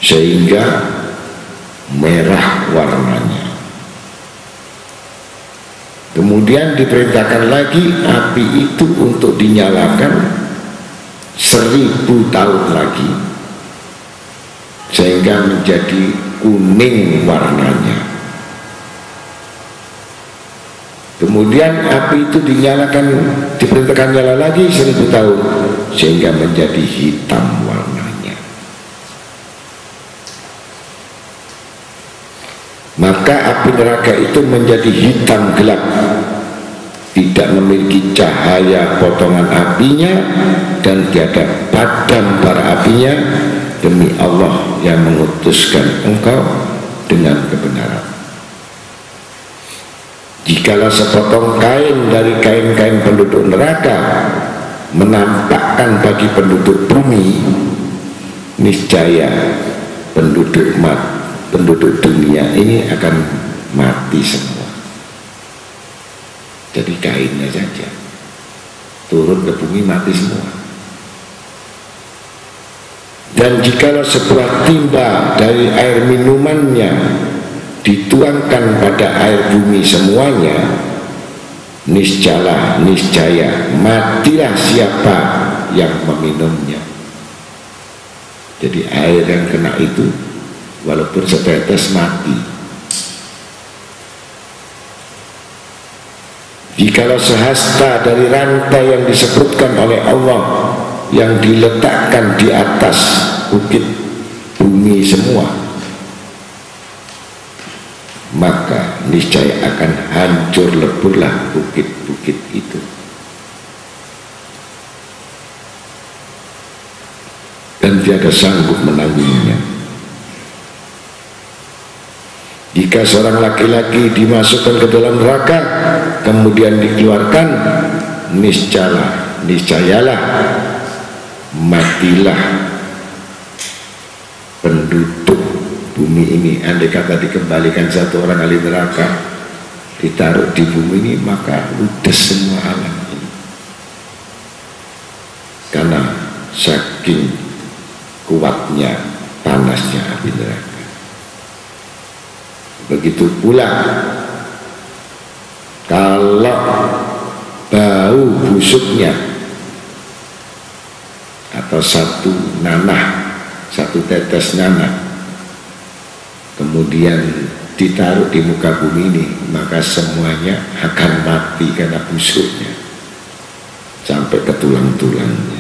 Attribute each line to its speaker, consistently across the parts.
Speaker 1: sehingga merah warnanya. Kemudian diperintahkan lagi api itu untuk dinyalakan 1000 tahun lagi sehingga menjadi kuning warnanya. Kemudian api itu diperintahkan nyala lagi 1000 tahun sehingga menjadi hitam warnanya. Maka api neraka itu menjadi hitam gelap, tidak memiliki cahaya potongan apinya dan tiada padam bara apinya, demi Allah yang mengutuskan engkau dengan kebenaran. Jikalau sepotong kain dari kain-kain penduduk neraka menampakkan bagi penduduk bumi, niscaya penduduk dunia ini akan mati semua. Jadi kainnya saja turun ke bumi mati semua. Dan jikalau sebuah timba dari air minumannya dituangkan pada air bumi semuanya, niscaya matilah siapa yang meminumnya. Jadi air yang kena itu walaupun setetes mati. Jikalau sehasta dari rantai yang disebutkan oleh Allah yang diletakkan di atas bukit bumi semua, maka niscaya akan hancur leburlah bukit-bukit itu. Dan tiada sanggup menanggungnya. Jika seorang laki-laki dimasukkan ke dalam neraka kemudian dikeluarkan, niscayalah matilah penduduk bumi ini. Andai kata dikembalikan satu orang ahli neraka ditaruh di bumi ini, maka ludes semua alam ini, karena saking kuatnya panasnya api neraka. Begitu pula kalau bau busuknya atau satu tetes nanah kemudian ditaruh di muka bumi ini, maka semuanya akan mati karena busuknya sampai ke tulang-tulangnya.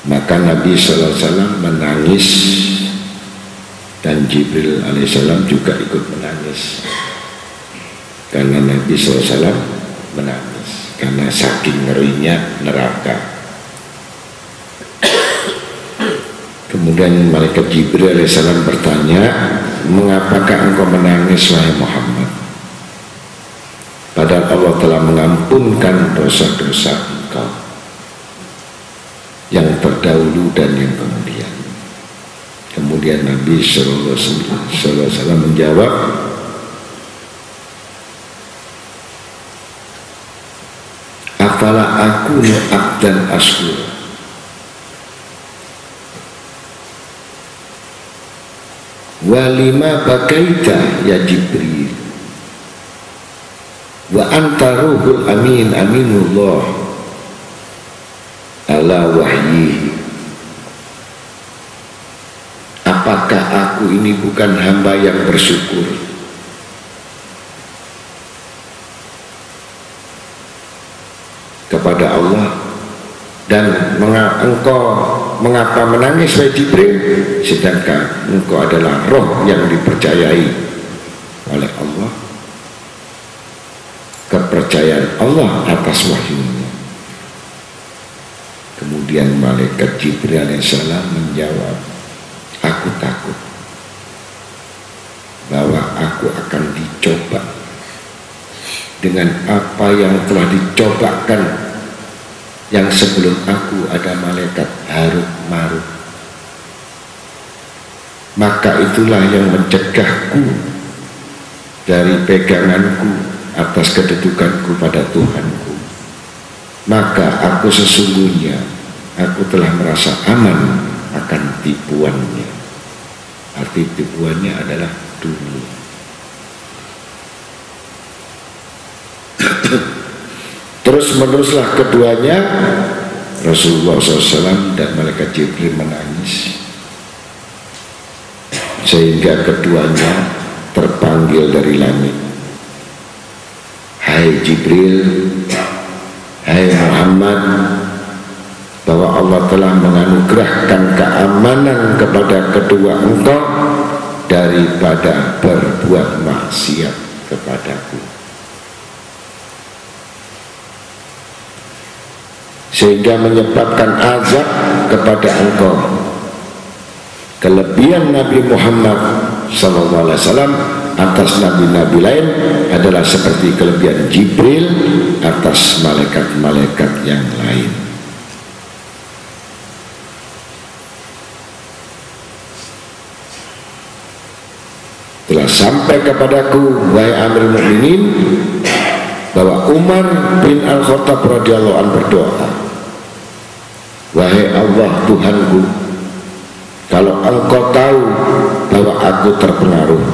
Speaker 1: Maka Nabi SAW menangis dan Jibril alaihissalam juga ikut menangis, karena Nabi SAW menangis karena saking ngerinya neraka. Kemudian malaikat Jibril alaihissalam bertanya, mengapakah engkau menangis wahai Muhammad? Padahal Allah telah mengampunkan dosa-dosa engkau yang terdahulu dan yang kemudian. Kemudian Nabi SAW menjawab, afala akunu abdan askur, walima bakaita ya Jibril, wa anta ruhul amin aminullah ala wahyi. Apakah aku ini bukan hamba yang bersyukur kepada Allah, dan mengapa menangis wahai Jibril, sedangkan engkau adalah roh yang dipercayai oleh Allah, kepercayaan Allah atas wahyunya. Kemudian malaikat Jibril alaihissalam menjawab, aku takut bahwa aku akan dicoba dengan apa yang telah dicobakan yang sebelum aku ada malaikat Harut Marut. Maka itulah yang mencegahku dari peganganku atas kedudukanku pada Tuhanku. Maka aku sesungguhnya aku telah merasa aman akan tipuannya. Arti tipuannya adalah dunia. Terus meneruslah keduanya, Rasulullah SAW dan malaikat Jibril menangis, sehingga keduanya terpanggil dari langit. Hai Jibril, hai Muhammad, bahwa Allah telah menganugerahkan keamanan kepada kedua engkau daripada berbuat maksiat kepadaku, sehingga menyebabkan azab kepada engkau. Kelebihan Nabi Muhammad SAW atas nabi-nabi lain adalah seperti kelebihan Jibril atas malaikat-malaikat yang lain. Telah sampai kepadaku, wahai Amirul Mukminin, bahwa Umar bin Al-Khattab radhiyallahu anhu berdoa, wahai Allah Tuhanku, kalau engkau tahu bahwa aku terpengaruh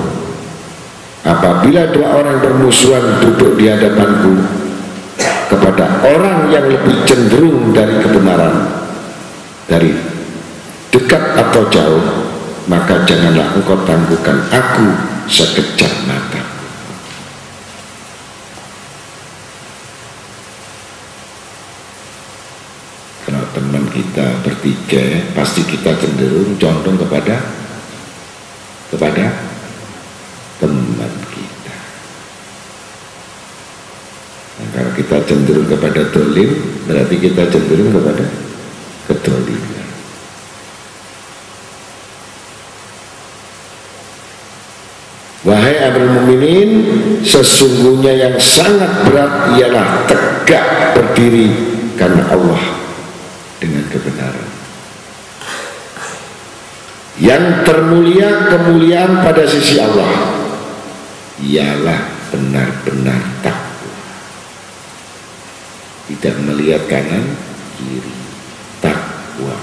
Speaker 1: apabila dua orang bermusuhan duduk di hadapanku kepada orang yang lebih cenderung dari kebenaran, dari dekat atau jauh, maka janganlah engkau tangguhkan aku sekejap mata. Kalau teman kita bertiga, pasti kita cenderung condong kepada teman kita. Nah, kalau kita cenderung kepada dolim, berarti kita cenderung kepada kedoliman. Wahai Amirul Mukminin, sesungguhnya yang sangat berat ialah tegak berdiri karena Allah dengan kebenaran. Yang termulia kemuliaan pada sisi Allah ialah benar-benar takwa, tidak melihat kanan kiri, takwa.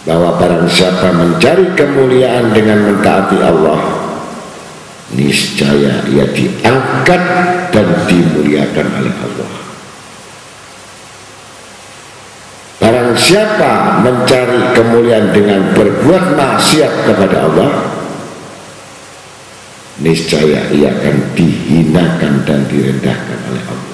Speaker 1: Bahwa barang siapa mencari kemuliaan dengan mentaati Allah, niscaya ia diangkat dan dimuliakan oleh Allah. Barang siapa mencari kemuliaan dengan berbuat maksiat kepada Allah, niscaya ia akan dihinakan dan direndahkan oleh Allah.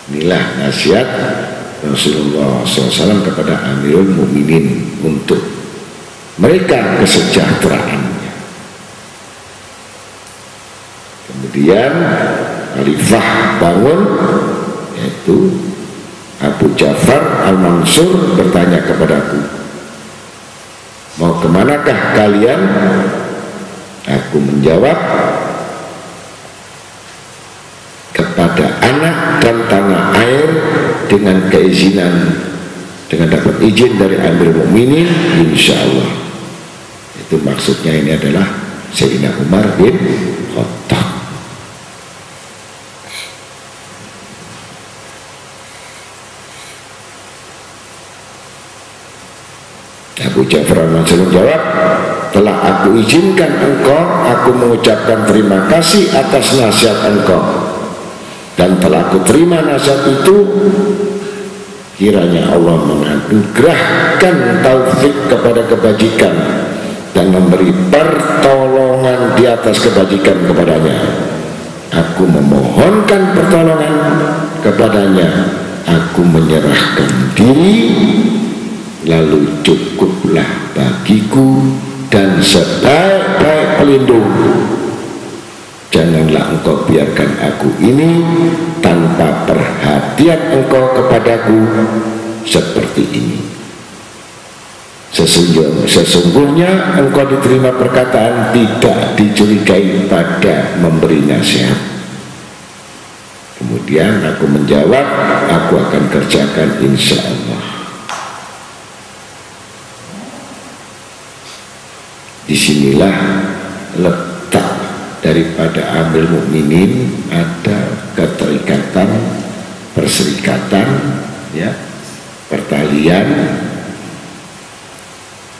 Speaker 1: Inilah nasihat Rasulullah SAW kepada Amirul Mukminin untuk mereka kesejahteraannya. Kemudian Khalifah bangun, yaitu Abu Ja'far Al-Mansur, bertanya kepadaku, mau kemanakah kalian? Aku menjawab, kepada anak dan tanah air dengan keizinan, dengan dapat izin dari Amirul Mukminin, insya Allah. Itu maksudnya ini adalah Sayyidina Umar bin Khattab. Abu Ja'far Al-Mansur menjawab, telah aku izinkan engkau, aku mengucapkan terima kasih atas nasihat engkau, dan telah aku terima nasihat itu. Kiranya Allah menganugerahkan taufik kepada kebajikan dan memberi pertolongan di atas kebajikan kepadanya. Aku memohonkan pertolongan kepadanya, aku menyerahkan diri, lalu cukuplah bagiku dan sebaik-baik pelindung. Janganlah engkau biarkan aku ini tanpa perhatian engkau kepadaku seperti ini. Sesungguhnya engkau diterima perkataan, tidak dicurigai pada memberi nasihat. Kemudian aku menjawab, aku akan kerjakan insya Allah. Disinilah letak daripada Amil Mukminin ada keterikatan, perserikatan, ya, pertalian,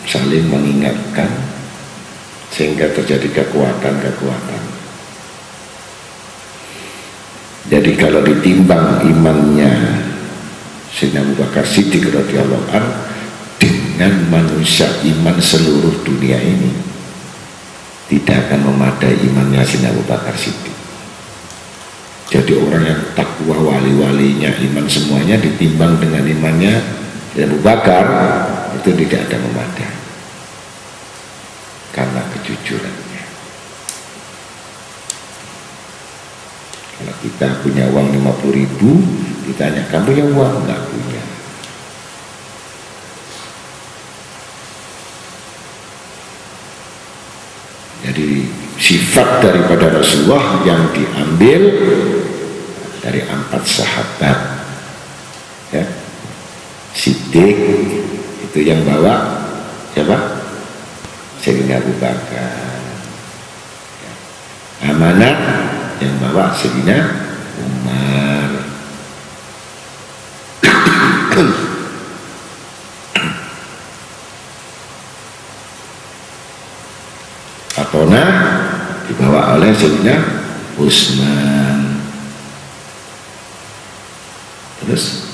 Speaker 1: saling mengingatkan sehingga terjadi kekuatan-kekuatan. Jadi kalau ditimbang imannya Sayyidina Abu Bakar Siddiq radhiyallahu anhu dengan manusia iman seluruh dunia ini, tidak akan memadai imannya Sayyidina Abu Bakar Siddiq. Jadi orang yang takwa, wali-walinya, iman semuanya ditimbang dengan imannya Sayyidina Abu Bakar, itu tidak ada memadai karena kejujurannya. Kalau kita punya uang 50.000, ditanya kamu punya uang? Enggak punya. Jadi sifat daripada Rasulullah yang diambil dari 4 sahabat, ya. Siddiq itu yang bawa siapa? Sayyidina Abu Bakar. Ya. Amanat yang bawa Sayyidina Umar. Fatona dibawa oleh Sayyidina Utsman. Terus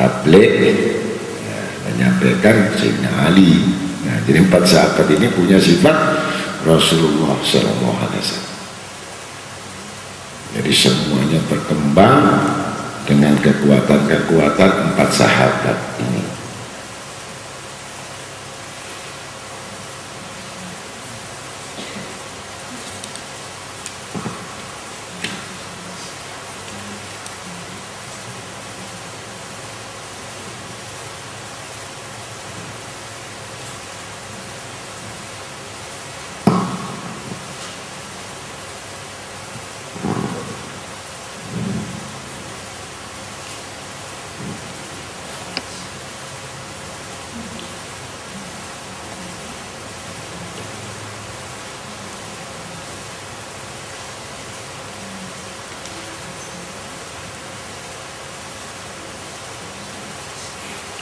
Speaker 1: tabligh, ya, menyampaikan Sayyidina Ali. Nah, jadi 4 sahabat ini punya sifat Rasulullah SAW. Jadi semuanya berkembang dengan kekuatan-kekuatan 4 sahabat ini.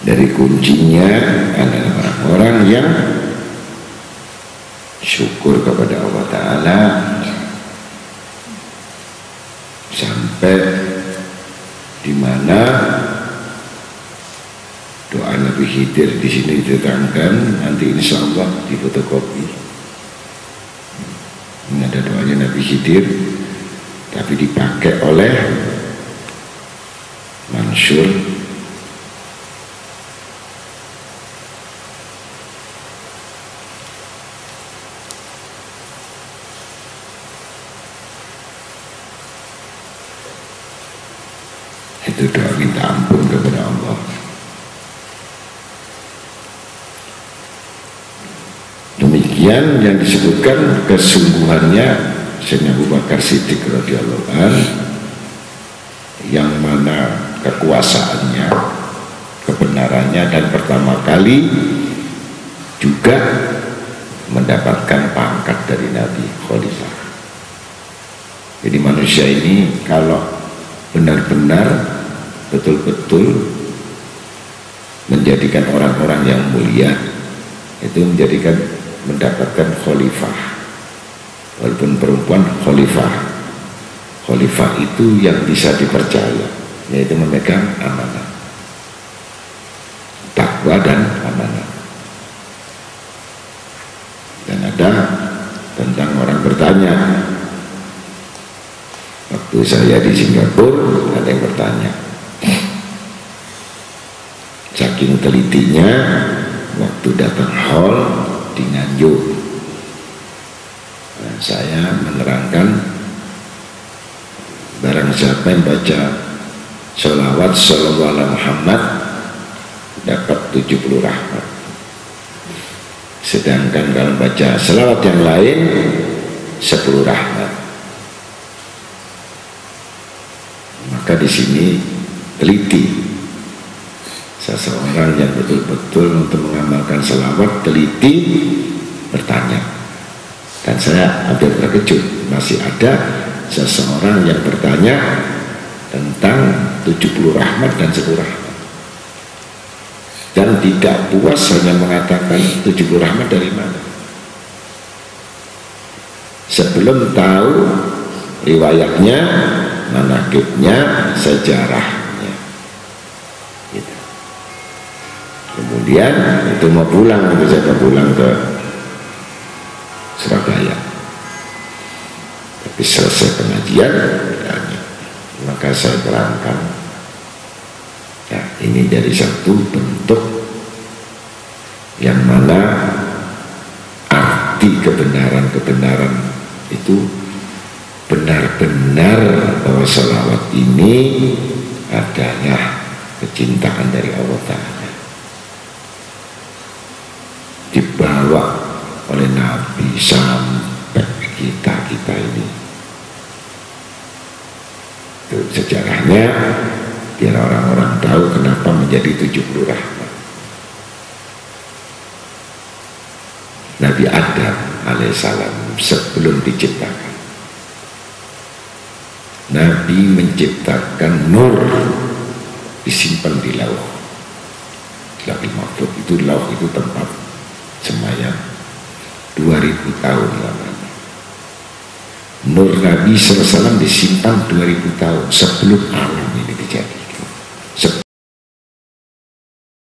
Speaker 1: Dari kuncinya adalah orang-orang yang syukur kepada Allah Ta'ala sampai di mana doa Nabi Khidir di sini diterangkan, nanti insya Allah di fotokopi. Ini ada doanya Nabi Khidir, tapi dipakai oleh Mansur. Itu doa minta ampun kepada Allah. Demikian yang disebutkan kesungguhannya Sayyidina Abu Bakar Siddiq radhiyallahu anhu, yang mana kekuasaannya, kebenarannya, dan pertama kali juga mendapatkan pangkat dari Nabi Khalifah. Jadi manusia ini kalau benar-benar betul-betul menjadikan orang-orang yang mulia, itu mendapatkan khalifah. Walaupun perempuan khalifah, khalifah itu yang bisa dipercaya, yaitu memegang amanah, takwa dan amanah. Dan ada tentang orang bertanya, waktu saya di Singapura ada yang bertanya, saking telitinya waktu datang hall di Nganjuk, nah, saya menerangkan barang siapa yang baca sholawat sallallahu alaihi Muhammad dapat 70 rahmat, sedangkan kalau baca selawat yang lain 10 rahmat. Maka di sini teliti. Seseorang yang betul-betul untuk mengamalkan selawat teliti bertanya, Dan saya hampir terkejut, masih ada seseorang yang bertanya tentang 70 rahmat dan 10 rahmat, dan tidak puas hanya mengatakan 70 rahmat dari mana, sebelum tahu riwayatnya, manaqibnya, sejarahnya gitu. Kemudian itu mau pulang, saya pulang ke Surabaya, tapi selesai pengajian maka saya terangkan, ya, ini dari satu bentuk yang mana arti kebenaran itu benar-benar bahwa sholawat ini adalah kecintaan dari Allah Ta'ala, dibawa oleh Nabi sampai kita ini. Itu sejarahnya, biar orang-orang tahu kenapa menjadi 70 rahmat. Nabi Adam alaihissalam sebelum diciptakan, Nabi menciptakan nur, disimpan di lauh mahfuz. Itu lauh itu tempat sembahyang 2000 tahun lamanya. Nur Nabi SAW disimpan 2000 tahun sebelum alam.